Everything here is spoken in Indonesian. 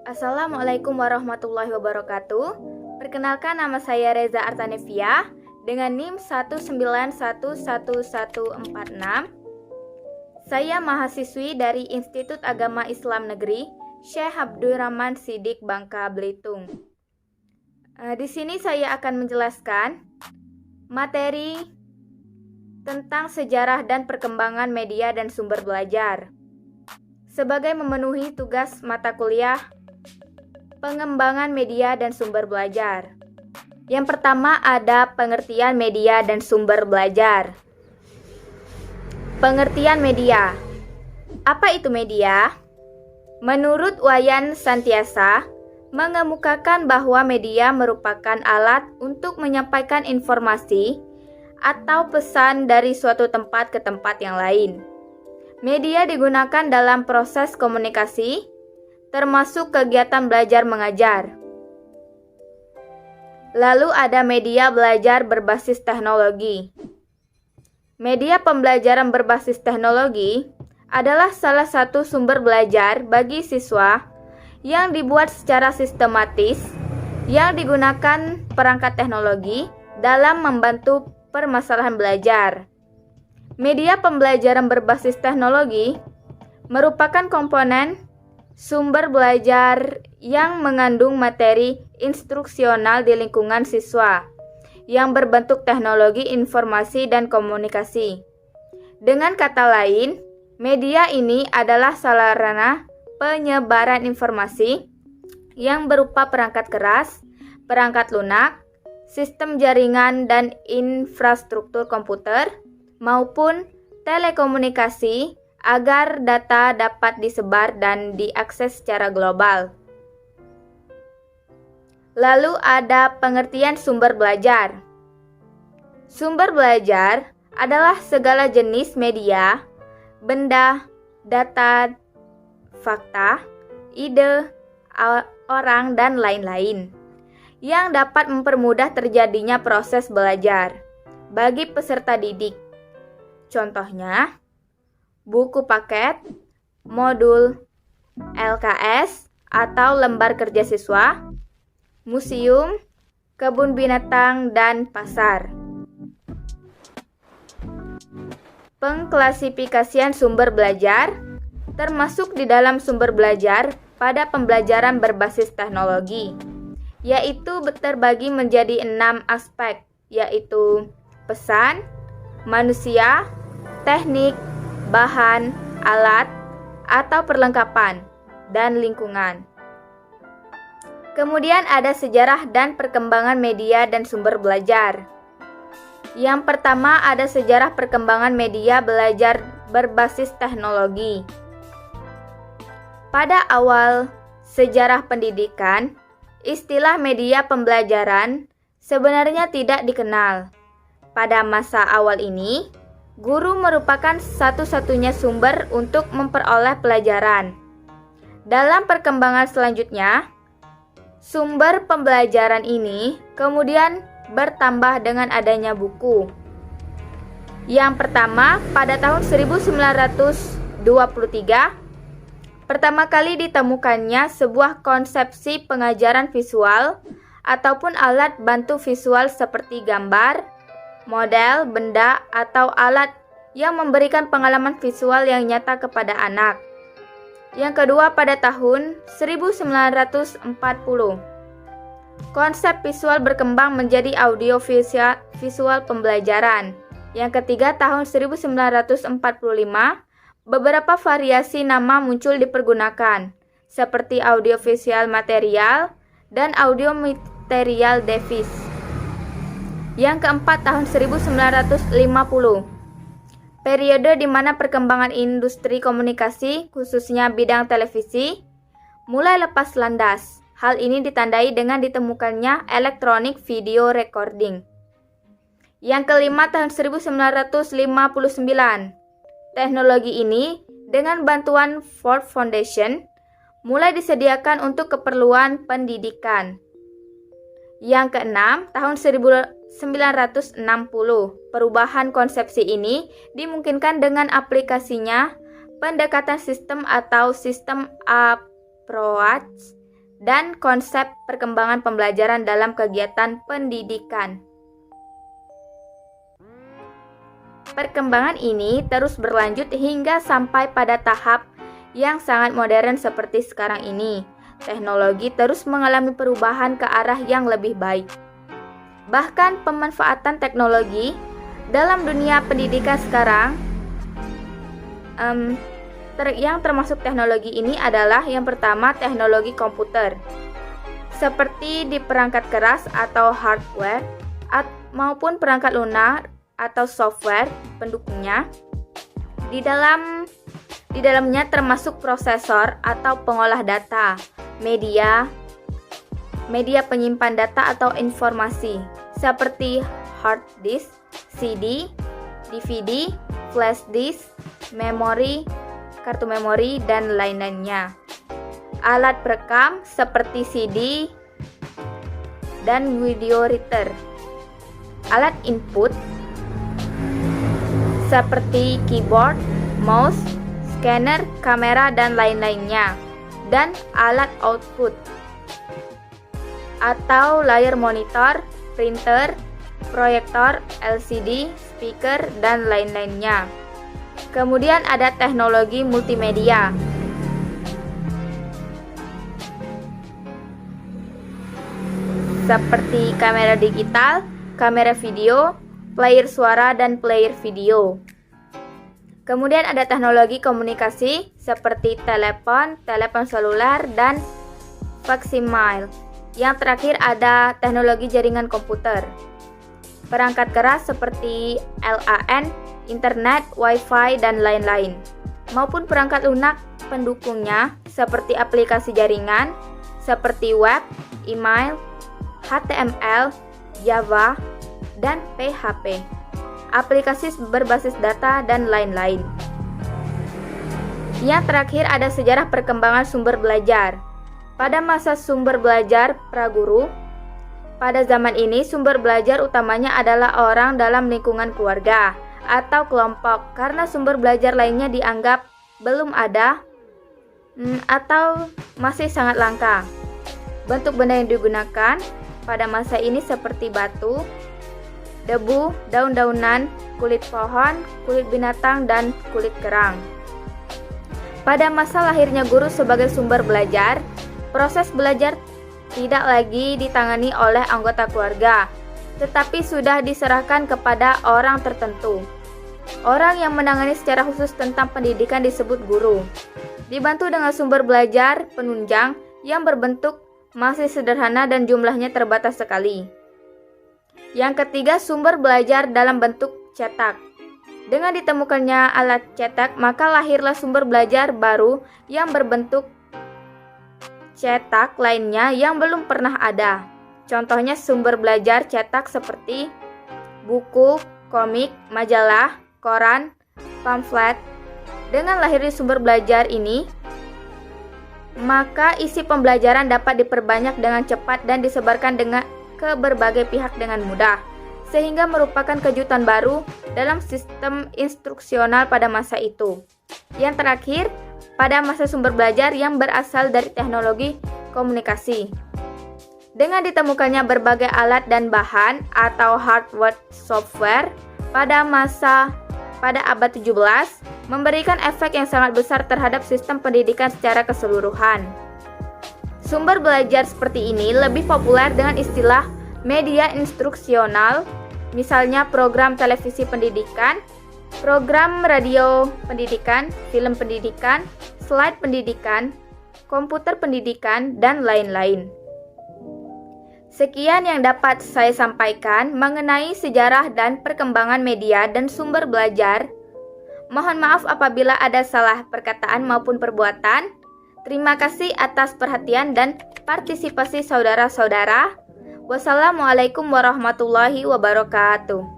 Assalamualaikum warahmatullahi wabarakatuh. Perkenalkan, nama saya Reza Artanevia dengan NIM 1911146. Saya mahasiswi dari Institut Agama Islam Negeri Syekh Abdurrahman Siddiq, Bangka Belitung. Di sini saya akan menjelaskan materi tentang sejarah dan perkembangan media dan sumber belajar sebagai memenuhi tugas mata kuliah pengembangan media dan sumber belajar. Yang pertama ada pengertian media dan sumber belajar. Pengertian media. Apa itu media? Menurut Wayan Santiasa, mengemukakan bahwa media merupakan alat untuk menyampaikan informasi atau pesan dari suatu tempat ke tempat yang lain. Media digunakan dalam proses komunikasi, termasuk kegiatan belajar mengajar. Lalu ada media belajar berbasis teknologi. Media pembelajaran berbasis teknologi adalah salah satu sumber belajar bagi siswa yang dibuat secara sistematis, yang digunakan perangkat teknologi dalam membantu permasalahan belajar. Media pembelajaran berbasis teknologi merupakan komponen sumber belajar yang mengandung materi instruksional di lingkungan siswa yang berbentuk teknologi informasi dan komunikasi. Dengan kata lain, media ini adalah sarana penyebaran informasi yang berupa perangkat keras, perangkat lunak, sistem jaringan dan infrastruktur komputer, maupun telekomunikasi agar data dapat disebar dan diakses secara global. Lalu ada pengertian sumber belajar. Sumber belajar adalah segala jenis media, benda, data, fakta, ide, orang, dan lain-lain yang dapat mempermudah terjadinya proses belajar bagi peserta didik. Contohnya, buku paket, modul, LKS atau lembar kerja siswa, museum, kebun binatang, dan pasar. Pengklasifikasian sumber belajar termasuk di dalam sumber belajar pada pembelajaran berbasis teknologi, yaitu terbagi menjadi 6 aspek, yaitu pesan, manusia, teknik, bahan, alat, atau perlengkapan, dan lingkungan. Kemudian ada sejarah dan perkembangan media dan sumber belajar. Yang pertama ada sejarah perkembangan media belajar berbasis teknologi. Pada awal sejarah pendidikan, istilah media pembelajaran sebenarnya tidak dikenal. Pada masa awal ini, guru merupakan satu-satunya sumber untuk memperoleh pelajaran. Dalam perkembangan selanjutnya, sumber pembelajaran ini kemudian bertambah dengan adanya buku. Yang pertama, pada tahun 1923, pertama kali ditemukannya sebuah konsepsi pengajaran visual ataupun alat bantu visual seperti gambar, model, benda, atau alat yang memberikan pengalaman visual yang nyata kepada anak. Yang kedua pada tahun 1940. Konsep visual berkembang menjadi audio visual pembelajaran. Yang ketiga tahun 1945, beberapa variasi nama muncul dipergunakan, seperti audio visual material dan audio material device. Yang keempat tahun 1950, periode di mana perkembangan industri komunikasi, khususnya bidang televisi, mulai lepas landas. Hal ini ditandai dengan ditemukannya electronic video recording. Yang kelima tahun 1959, teknologi ini dengan bantuan Ford Foundation mulai disediakan untuk keperluan pendidikan. Yang keenam tahun 1960, perubahan konsepsi ini dimungkinkan dengan aplikasinya pendekatan sistem atau sistem approach dan konsep perkembangan pembelajaran dalam kegiatan pendidikan. Perkembangan ini terus berlanjut hingga sampai pada tahap yang sangat modern seperti sekarang ini. Teknologi terus mengalami perubahan ke arah yang lebih baik. Bahkan pemanfaatan teknologi dalam dunia pendidikan sekarang yang termasuk teknologi ini adalah yang pertama teknologi komputer. Seperti di perangkat keras atau hardware maupun perangkat lunak atau software pendukungnya. Di dalamnya termasuk prosesor atau pengolah data, media penyimpan data atau informasi seperti hard disk, CD, DVD, flash disk, memori, kartu memori, dan lain-lainnya. Alat perekam seperti CD dan video reader. Alat input seperti keyboard, mouse, scanner, kamera, dan lain-lainnya. Dan alat output atau layar monitor, printer, proyektor, LCD, speaker, dan lain-lainnya. Kemudian ada teknologi multimedia. Seperti kamera digital, kamera video, player suara, dan player video. Kemudian ada teknologi komunikasi seperti telepon seluler, dan faksimile. Yang terakhir ada teknologi jaringan komputer. Perangkat keras seperti LAN, internet, wifi, dan lain-lain. Maupun perangkat lunak pendukungnya seperti aplikasi jaringan, seperti web, email, HTML, Java, dan PHP, aplikasi berbasis data, dan lain-lain. Yang terakhir ada sejarah perkembangan sumber belajar. Pada masa sumber belajar praguru, pada zaman ini sumber belajar utamanya adalah orang dalam lingkungan keluarga atau kelompok karena sumber belajar lainnya dianggap belum ada atau masih sangat langka. Bentuk benda yang digunakan pada masa ini seperti batu, debu, daun-daunan, kulit pohon, kulit binatang, dan kulit kerang. Pada masa lahirnya guru sebagai sumber belajar, proses belajar tidak lagi ditangani oleh anggota keluarga, tetapi sudah diserahkan kepada orang tertentu. Orang yang menangani secara khusus tentang pendidikan disebut guru. Dibantu dengan sumber belajar penunjang yang berbentuk masih sederhana dan jumlahnya terbatas sekali. Yang ketiga, sumber belajar dalam bentuk cetak. Dengan ditemukannya alat cetak, maka lahirlah sumber belajar baru yang berbentuk cetak lainnya yang belum pernah ada. Contohnya sumber belajar cetak seperti buku, komik, majalah, koran, pamflet. Dengan lahirnya sumber belajar ini, maka isi pembelajaran dapat diperbanyak dengan cepat dan disebarkan ke berbagai pihak dengan mudah, sehingga merupakan kejutan baru dalam sistem instruksional pada masa itu. Yang terakhir, pada masa sumber belajar yang berasal dari teknologi komunikasi. Dengan ditemukannya berbagai alat dan bahan atau hardware software pada abad 17 memberikan efek yang sangat besar terhadap sistem pendidikan secara keseluruhan. Sumber belajar seperti ini lebih populer dengan istilah media instruksional, misalnya program televisi pendidikan, program radio pendidikan, film pendidikan, slide pendidikan, komputer pendidikan, dan lain-lain. Sekian yang dapat saya sampaikan mengenai sejarah dan perkembangan media dan sumber belajar. Mohon maaf apabila ada salah perkataan maupun perbuatan. Terima kasih atas perhatian dan partisipasi saudara-saudara. Wassalamualaikum warahmatullahi wabarakatuh.